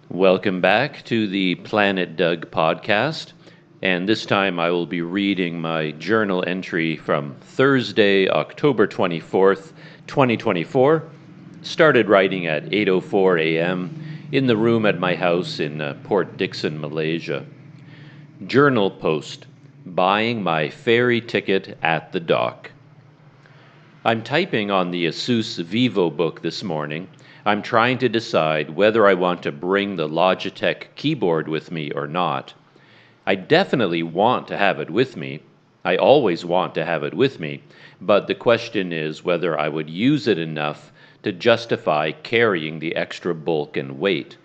Welcome back to the Planet Doug podcast. And this time I will be reading my journal entry from Thursday, October 24th, 2024. Started writing at 8:04 a.m. in the room at my house in Port Dickson, Malaysia. Journal post: buying my ferry ticket at the dock. I'm typing on the Asus VivoBook this morning. I'm trying to decide whether I want to bring the Logitech keyboard with me or not. I definitely want to have it with me. I always want to have it with me, but the question is whether I would use it enough to justify carrying the extra bulk and weight.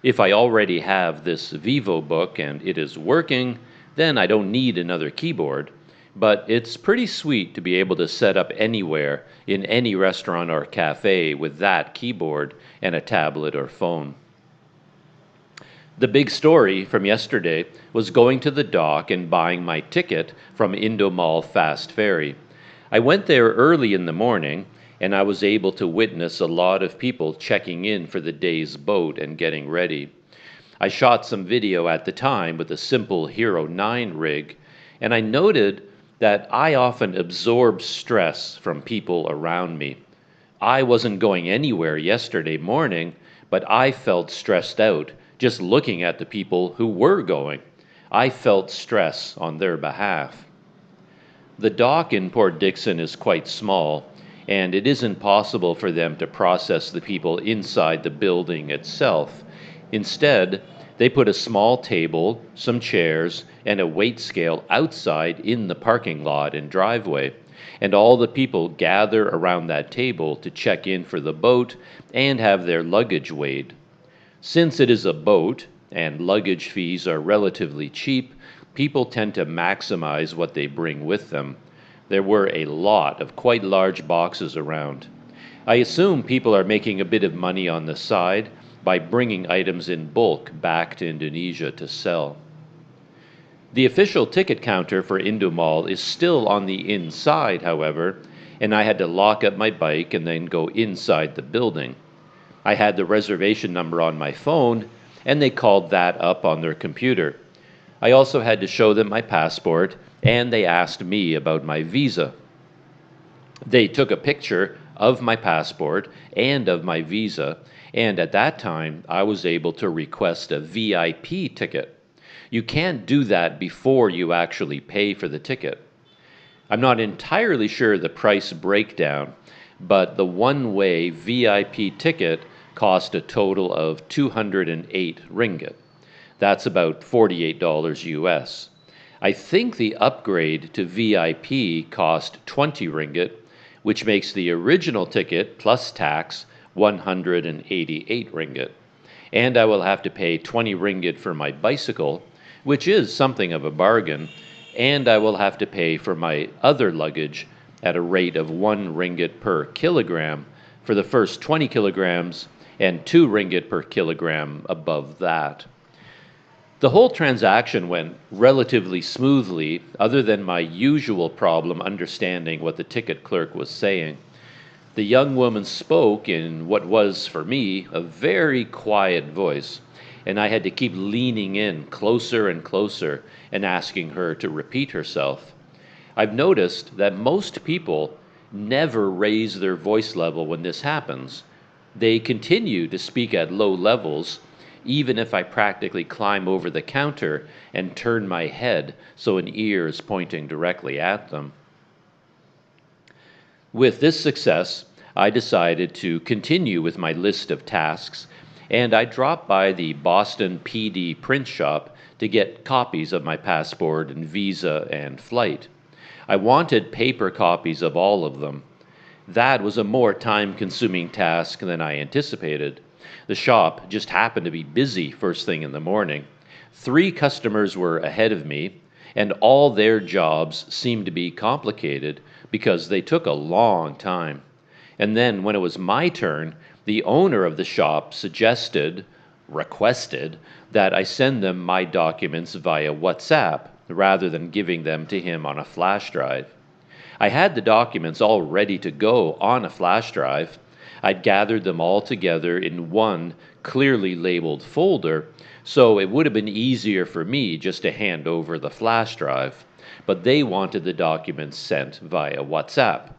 If I already have this VivoBook and it is working, then I don't need another keyboard. But it's pretty sweet to be able to set up anywhere in any restaurant or cafe with that keyboard and a tablet or phone. The big story from yesterday was going to the dock and buying my ticket from Indomall Fast Ferry. I went there early in the morning and I was able to witness a lot of people checking in for the day's boat and getting ready. I shot some video at the time with a simple Hero 9 rig, and I noted that I often absorb stress from people around me. I wasn't going anywhere yesterday morning, but I felt stressed out just looking at the people who were going. I felt stress on their behalf. The dock in Port Dickson is quite small, and it isn't possible for them to process the people inside the building itself. Instead, they put a small table, some chairs, and a weight scale outside in the parking lot and driveway, and all the people gather around that table to check in for the boat and have their luggage weighed. Since it is a boat and luggage fees are relatively cheap, people tend to maximize what they bring with them. There were a lot of quite large boxes around. I assume people are making a bit of money on the side by bringing items in bulk back to Indonesia to sell. The official ticket counter for Indomall is still on the inside, however, and I had to lock up my bike and then go inside the building. I had the reservation number on my phone, and they called that up on their computer. I also had to show them my passport, and they asked me about my visa. They took a picture of my passport and of my visa, and at that time, I was able to request a VIP ticket. You can't do that before you actually pay for the ticket. I'm not entirely sure the price breakdown, but the one-way VIP ticket cost a total of 208 ringgit. That's about $48 US. I think the upgrade to VIP cost 20 ringgit, which makes the original ticket plus tax 188 ringgit. And I will have to pay 20 ringgit for my bicycle, which is something of a bargain, and I will have to pay for my other luggage at a rate of 1 ringgit per kilogram for the first 20 kilograms and 2 ringgit per kilogram above that. The whole transaction went relatively smoothly, other than my usual problem understanding what the ticket clerk was saying. The young woman spoke in what was, for me, a very quiet voice, and I had to keep leaning in closer and closer and asking her to repeat herself. I've noticed that most people never raise their voice level when this happens. They continue to speak at low levels, even if I practically climb over the counter and turn my head so an ear is pointing directly at them. With this success, I decided to continue with my list of tasks, and I dropped by the Boston PD print shop to get copies of my passport and visa and flight. I wanted paper copies of all of them. That was a more time-consuming task than I anticipated. The shop just happened to be busy first thing in the morning. 3 customers were ahead of me, and all their jobs seemed to be complicated because they took a long time. And then when it was my turn, the owner of the shop requested, that I send them my documents via WhatsApp rather than giving them to him on a flash drive. I had the documents all ready to go on a flash drive. I'd gathered them all together in one clearly labeled folder, so it would have been easier for me just to hand over the flash drive. But they wanted the documents sent via WhatsApp.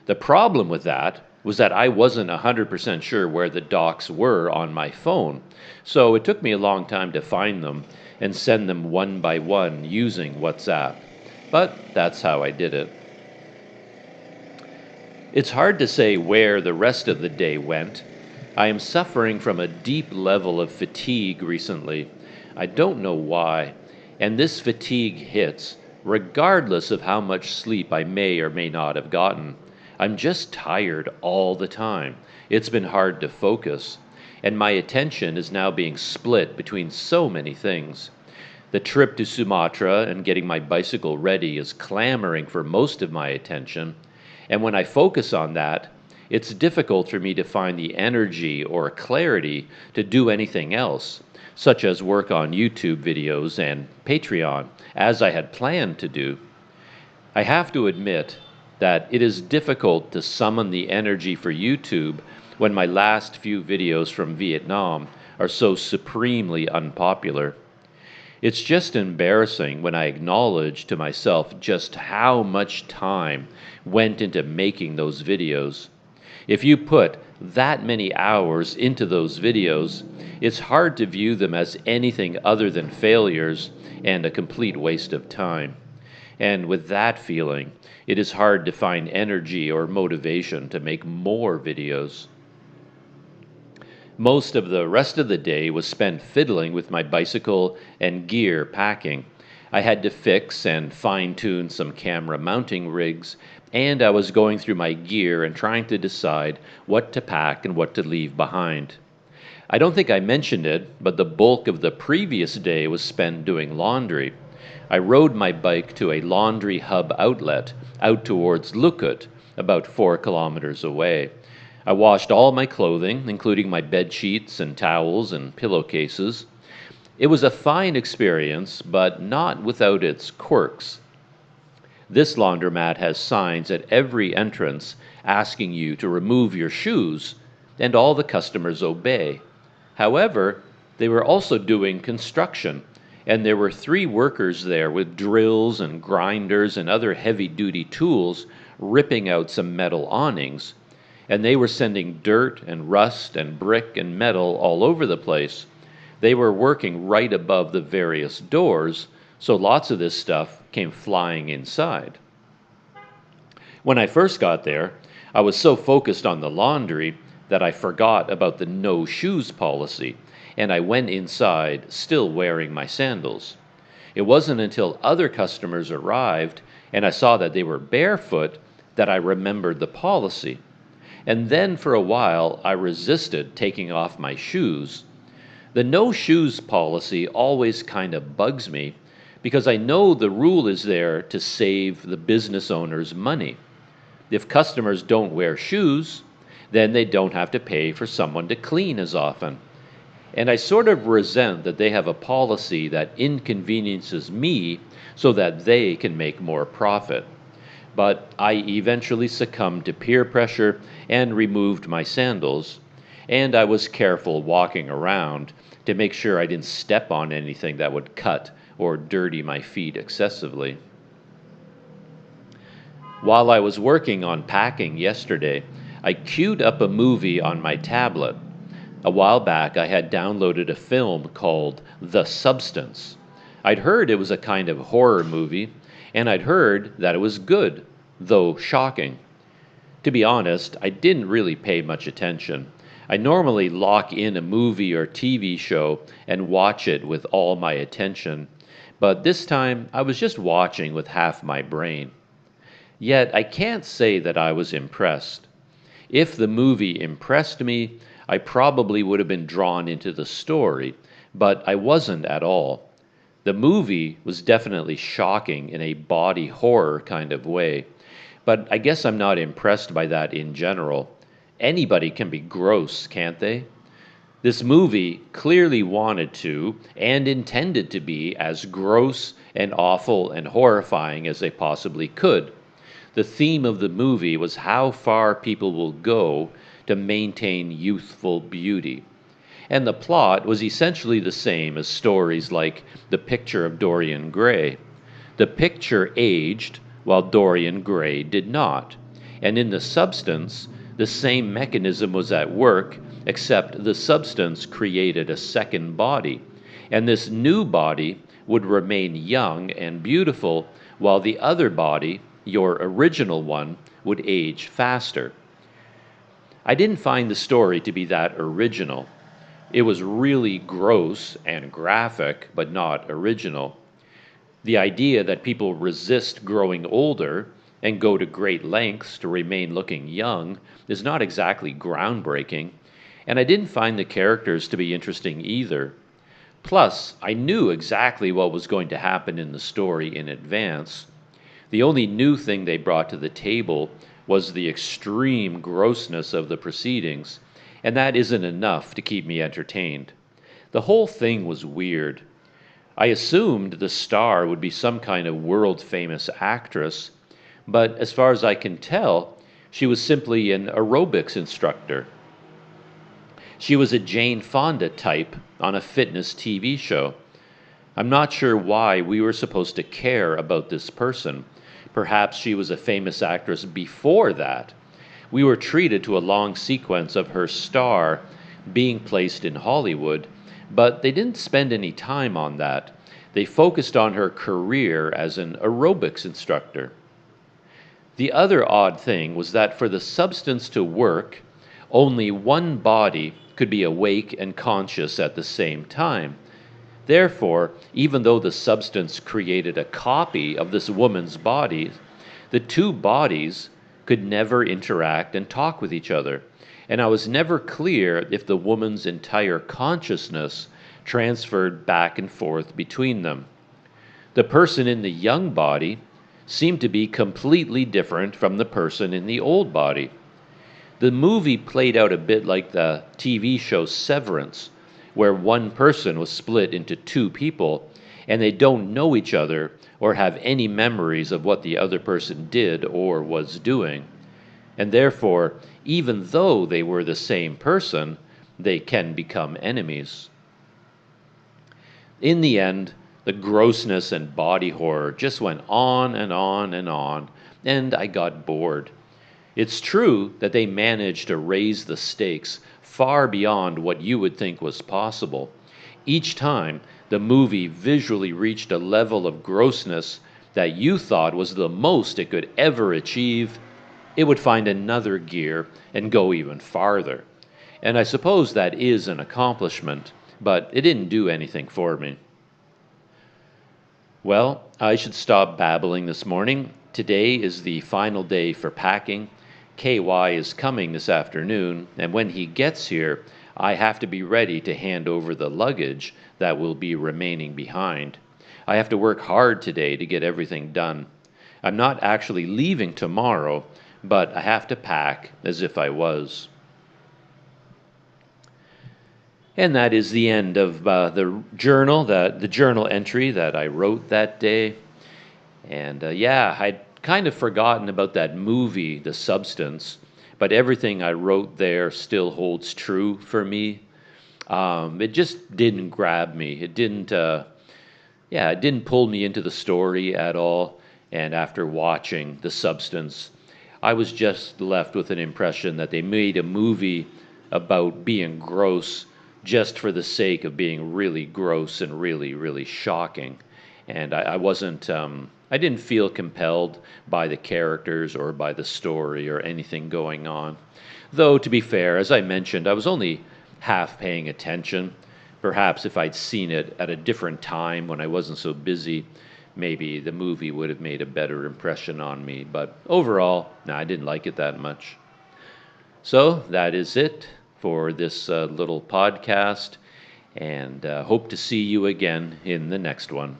The problem with that was that I wasn't 100% sure where the docs were on my phone, so it took me a long time to find them and send them one by one using WhatsApp. But that's how I did it. It's hard to say where the rest of the day went. I am suffering from a deep level of fatigue recently. I don't know why, and this fatigue hits regardless of how much sleep I may or may not have gotten. I'm just tired all the time. It's been hard to focus, and my attention is now being split between so many things. The trip to Sumatra and getting my bicycle ready is clamoring for most of my attention, and when I focus on that, it's difficult for me to find the energy or clarity to do anything else, such as work on YouTube videos and Patreon, as I had planned to do. I have to admit that it is difficult to summon the energy for YouTube when my last few videos from Vietnam are so supremely unpopular. It's just embarrassing when I acknowledge to myself just how much time went into making those videos. If you put that many hours into those videos, it's hard to view them as anything other than failures and a complete waste of time. And with that feeling, it is hard to find energy or motivation to make more videos. Most of the rest of the day was spent fiddling with my bicycle and gear packing. I had to fix and fine-tune some camera mounting rigs, and I was going through my gear and trying to decide what to pack and what to leave behind. I don't think I mentioned it, but the bulk of the previous day was spent doing laundry. I rode my bike to a laundry hub outlet out towards Lukut, about 4 kilometers away. I washed all my clothing, including my bed sheets and towels and pillowcases. It was a fine experience, but not without its quirks. This laundromat has signs at every entrance asking you to remove your shoes, and all the customers obey. However, they were also doing construction, and there were 3 workers there with drills and grinders and other heavy-duty tools ripping out some metal awnings, and they were sending dirt and rust and brick and metal all over the place. They were working right above the various doors, so lots of this stuff came flying inside. When I first got there, I was so focused on the laundry that I forgot about the no shoes policy, and I went inside still wearing my sandals. It wasn't until other customers arrived and I saw that they were barefoot that I remembered the policy. And then for a while I resisted taking off my shoes. The no shoes policy always kind of bugs me because I know the rule is there to save the business owners money. If customers don't wear shoes, then they don't have to pay for someone to clean as often. And I sort of resent that they have a policy that inconveniences me so that they can make more profit. But I eventually succumbed to peer pressure and removed my sandals, and I was careful walking around to make sure I didn't step on anything that would cut or dirty my feet excessively. While I was working on packing yesterday, I queued up a movie on my tablet. A while back I had downloaded a film called The Substance. I'd heard it was a kind of horror movie, and I'd heard that it was good, though shocking. To be honest, I didn't really pay much attention. I normally lock in a movie or TV show and watch it with all my attention, but this time I was just watching with half my brain. Yet I can't say that I was impressed. If the movie impressed me, I probably would have been drawn into the story, but I wasn't at all. The movie was definitely shocking in a body horror kind of way, but I guess I'm not impressed by that in general. Anybody can be gross, can't they? This movie clearly wanted to and intended to be as gross and awful and horrifying as they possibly could. The theme of the movie was how far people will go to maintain youthful beauty. And the plot was essentially the same as stories like The Picture of Dorian Gray. The picture aged, while Dorian Gray did not. And in the substance, the same mechanism was at work, except the substance created a second body. And this new body would remain young and beautiful, while the other body, your original one, would age faster. I didn't find the story to be that original. It was really gross and graphic, but not original. The idea that people resist growing older and go to great lengths to remain looking young is not exactly groundbreaking, and I didn't find the characters to be interesting either. Plus, I knew exactly what was going to happen in the story in advance. The only new thing they brought to the table was the extreme grossness of the proceedings, and that isn't enough to keep me entertained. The whole thing was weird. I assumed the star would be some kind of world-famous actress, but as far as I can tell, she was simply an aerobics instructor. She was a Jane Fonda type on a fitness TV show. I'm not sure why we were supposed to care about this person. Perhaps she was a famous actress before that. We were treated to a long sequence of her star being placed in Hollywood, but they didn't spend any time on that. They focused on her career as an aerobics instructor. The other odd thing was that for the substance to work, only one body could be awake and conscious at the same time. Therefore, even though the substance created a copy of this woman's body, the two bodies could never interact and talk with each other, and I was never clear if the woman's entire consciousness transferred back and forth between them. The person in the young body seemed to be completely different from the person in the old body. The movie played out a bit like the TV show Severance, where one person was split into two people, and they don't know each other or have any memories of what the other person did or was doing. And therefore, even though they were the same person, they can become enemies. In the end, the grossness and body horror just went on and on and on, and I got bored. It's true that they managed to raise the stakes far beyond what you would think was possible. Each time, the movie visually reached a level of grossness that you thought was the most it could ever achieve, it would find another gear and go even farther. And I suppose that is an accomplishment, but it didn't do anything for me. Well, I should stop babbling this morning. Today is the final day for packing. KY is coming this afternoon, and when he gets here, I have to be ready to hand over the luggage that will be remaining behind. I have to work hard today to get everything done. I'm not actually leaving tomorrow, but I have to pack as if I was. And that is the end of the journal entry that I wrote that day. And I'd kind of forgotten about that movie, The Substance, but everything I wrote there still holds true for me. It just didn't grab me. It didn't pull me into the story at all. And after watching The Substance, I was just left with an impression that they made a movie about being gross just for the sake of being really gross and really, really shocking. And I didn't feel compelled by the characters or by the story or anything going on. Though, to be fair, as I mentioned, I was only half paying attention. Perhaps if I'd seen it at a different time when I wasn't so busy, maybe the movie would have made a better impression on me. But overall, I didn't like it that much. So that is it for this little podcast, and hope to see you again in the next one.